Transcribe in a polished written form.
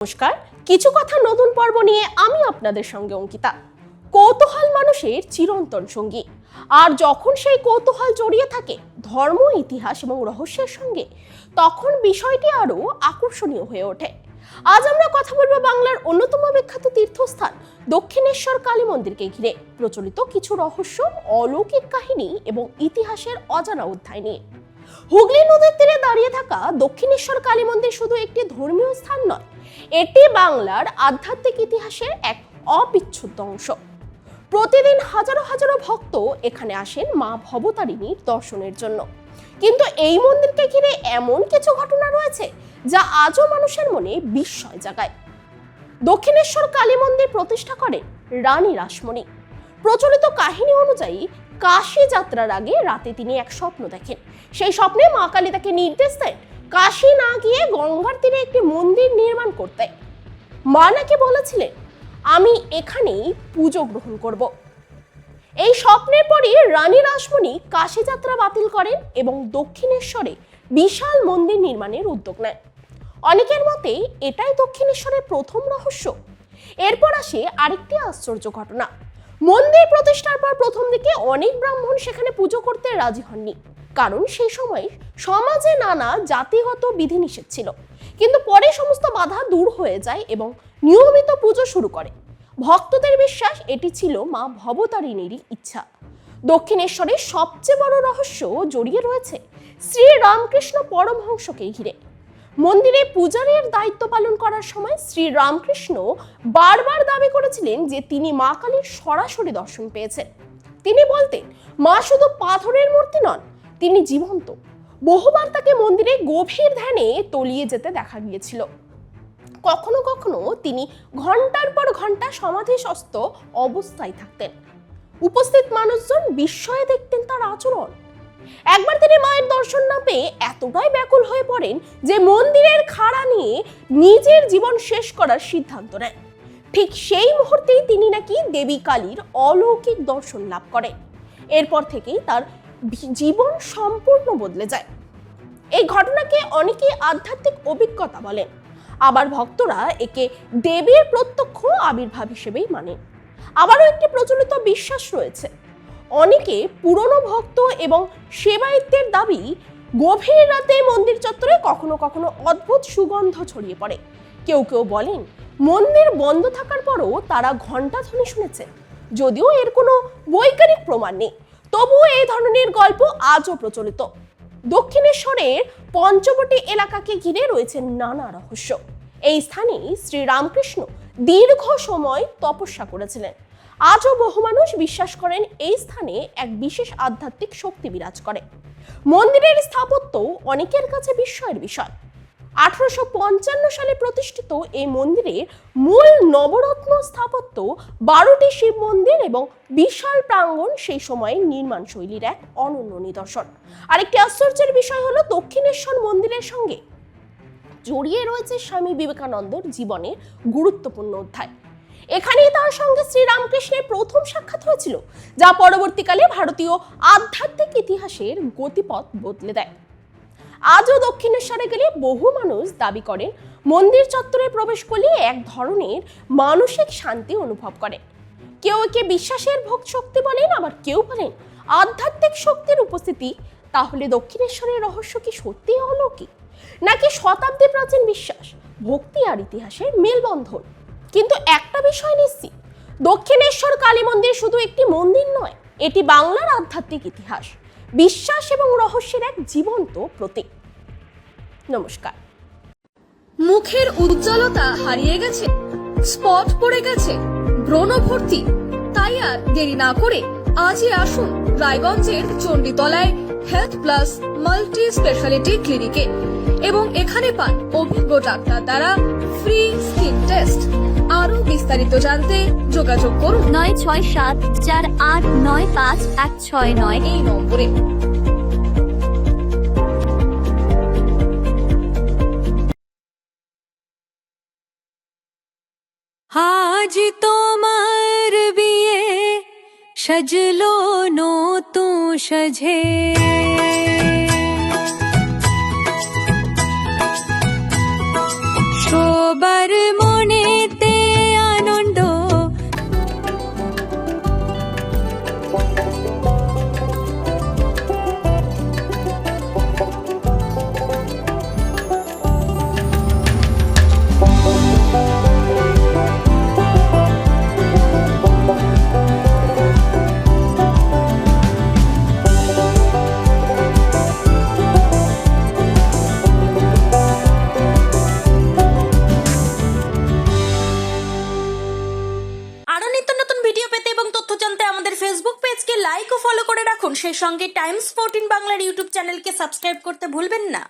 নমস্কার, কিছু কথা নতুন পর্ব নিয়ে আমি আপনাদের সঙ্গে অঙ্কিতা। কৌতূহল মানুষের চিরন্তন সঙ্গী, আর যখন সেই কৌতূহল জড়িয়ে থাকে ধর্ম, ইতিহাস এবং রহস্যের সঙ্গে, তখন বিষয়টি আরো আকর্ষণীয় হয়ে ওঠে। আজ আমরা কথা বলবো বাংলার অন্যতম বিখ্যাত তীর্থস্থান দক্ষিণেশ্বর কালী মন্দিরকে ঘিরে প্রচলিত কিছু রহস্য, অলৌকিক কাহিনী এবং ইতিহাসের অজানা অধ্যায় নিয়ে। হুগলি নদীর তীরে দাঁড়িয়ে থাকা দক্ষিণেশ্বর কালী মন্দির শুধু একটি ধর্মীয় স্থান নয়, এটি বাংলার আধ্যাত্মিক ইতিহাসের এক অবিচ্ছেদ্য অংশ। প্রতিদিন হাজারো হাজারো ভক্ত এখানে আসেন মা ভবতারিণীর দর্শনের জন্য। কিন্তু এই মন্দিরকে ঘিরে এমন কিছু ঘটনা রয়েছে যা আজও মানুষের মনে বিস্ময় জাগায়। দক্ষিণেশ্বর কালী মন্দির প্রতিষ্ঠা করেন রানী রাসমণি। প্রচলিত কাহিনী অনুযায়ী কাশী যাত্রার আগে রাতে তিনি এক স্বপ্ন দেখেন। সেই স্বপ্নে মা কালী তাকে নির্দেশ দেন কাশী না গিয়ে গঙ্গার তীরে একটি মন্দির নির্মাণ করতে। মা নাকি বলেছিলেন, আমি এখানেই পুজো গ্রহণ করব। এই স্বপ্নের পরই রানী রাসমণি কাশী যাত্রা বাতিল করেন এবং দক্ষিণেশ্বরে বিশাল মন্দির নির্মাণের উদ্যোগ নেন। অনেকের মতে এটাই দক্ষিণেশ্বরের প্রথম রহস্য। এরপর আসে আরেকটি আশ্চর্য ঘটনা। মন্দির প্রতিষ্ঠার পর প্রথম দিকে অনেক ব্রাহ্মণ সেখানে পুজো করতে রাজি হননি, কারণ সেই সময় সমাজে নানা জাতিগত বিধিনিষেধ ছিল। কিন্তু পরে সমস্ত বাধা দূর হয়ে যায় এবং নিয়মিত পুজো শুরু করে। ভক্তদের বিশ্বাস এটি ছিল মা ভবতারিণীরই ইচ্ছা। দক্ষিণেশ্বরের সবচেয়ে বড় রহস্য জড়িয়ে রয়েছে শ্রী রামকৃষ্ণ পরমহংসকে ঘিরে। মন্দিরে পূজারীর দায়িত্ব পালন করার সময় শ্রী রামকৃষ্ণ বারবার দাবি করেছিলেন যে তিনি মা কালীর সরাসরি দর্শন পেয়েছেন। তিনি বলতেন, মা শুধু পাথরের মূর্তি নন, তিনি জীবন্ত। বহুবার তাকে মন্দিরে গভীর ধ্যানে তলিয়ে যেতে দেখা গিয়েছিল। কখনো কখনো তিনি ঘন্টার পর ঘন্টা সমাধিস্থ অবস্থায় থাকতেন। উপস্থিত মানুষজন বিস্ময়ে দেখতেন তার আচরণ। একবার তিনি মায়ের দর্শন না পেয়ে এতটাই ব্যাকুল হয়ে পড়েন যে মন্দিরের খাড়া নিয়ে নিজের জীবন শেষ করার সিদ্ধান্ত নেন। ঠিক সেই মুহূর্তেই তিনি নাকি দেবী কালীর অলৌকিক দর্শন লাভ করেন। এরপর থেকেই তার জীবন সম্পূর্ণ বদলে যায়। এই ঘটনাকে অনেকেই আধ্যাত্মিক অভিজ্ঞতা বলেন, আবার ভক্তরা একে দেবীর প্রত্যক্ষ আবির্ভাব হিসেবেই মানেন। আবারও একটি প্রচলিত বিশ্বাস রয়েছে, অনেকে পুরনো ভক্ত এবং সেবায়িতের দাবি গভীর রাতে মন্দির চত্বরে কখনো কখনো অদ্ভুত সুগন্ধ ছড়িয়ে পড়ে। কেউ কেউ বলেন মন্দির বন্ধ থাকার পরও তারা ঘণ্টা ধ্বনি শুনেছে। যদিও এর কোনো বৈজ্ঞানিক প্রমাণ নেই, তবুও এই ধরনের গল্প আজও প্রচলিত। দক্ষিণেশ্বরের পঞ্চবটি এলাকাকে ঘিরে রয়েছে নানা রহস্য। এই স্থানে শ্রী রামকৃষ্ণ দীর্ঘ সময় তপস্যা করেছিলেন। আজও বহু মানুষ বিশ্বাস করেন এই স্থানে এক বিশেষ আধ্যাত্মিক শক্তি বিরাজ করে। মন্দিরের স্থাপত্য অনেকের কাছে বিস্ময়ের বিষয়। 1855 সালে প্রতিষ্ঠিত এই মন্দিরের মূল নবরত্ন স্থাপত্য, 12টি শিব মন্দির এবং বিশাল প্রাঙ্গণ সেই সময়ের নির্মাণ শৈলীর এক অনন্য নিদর্শন। আরেকটি আশ্চর্যের বিষয় হলো দক্ষিণেশ্বর মন্দিরের সঙ্গে জড়িয়ে রয়েছে স্বামী বিবেকানন্দর জীবনের গুরুত্বপূর্ণ অধ্যায়। এখানেই তার সঙ্গে শ্রীরামকৃষ্ণের প্রথম সাক্ষাৎ হয়েছিল, যা পরবর্তীকালে ভারতীয় আধ্যাত্মিক ইতিহাসের গতিপথ বদলে দেয়। আজও দক্ষিণেশ্বরে গেলে বহু মানুষ দাবি করেন মন্দির চত্বরে প্রবেশ করলে এক ধরনের মানসিক শান্তি অনুভব করে। কেউ একে বিশ্বাসের ভোগ শক্তি বলেন, আবার কেউ বলেন আধ্যাত্মিক শক্তির উপস্থিতি। তাহলে দক্ষিণেশ্বরের রহস্য কি সত্যি অলৌকিক, নাকি শতাব্দী প্রাচীন বিশ্বাস, ভক্তি আর ইতিহাসের মেলবন্ধন? কিন্তু একটা বিষয় নিশ্চিত, দক্ষিণেশ্বর কালী মন্দির শুধু একটি মন্দির নয়, এটি বাংলার আধ্যাত্মিক ইতিহাস, বিশ্বাস এবং রহস্যের এক জীবন্ত প্রতীক। নমস্কার। মুখের উজ্জ্বলতা হারিয়ে গেছে, স্পট পড়ে গেছে, ব্রণ ভর্তি, তাই আর দেরি না করে আজই আসুন রায়গঞ্জের চণ্ডীতলায় হেলথ প্লাস মাল্টি স্পেশালিটি ক্লিনিকে এবং এখানে পান অভিজ্ঞ ডাক্তার দ্বারা ফ্রি স্কিন টেস্ট। আরো বিস্তারিত জানতে যোগাযোগ করুন 9674895169 এই নম্বরে। আজ তোমার বিয়ে সাজলো নতুন সাজে, শোবার সেই সঙ্গে টাইমস 14 বাংলার ইউটিউব চ্যানেলকে সাবস্ক্রাইব করতে ভুলবেন না।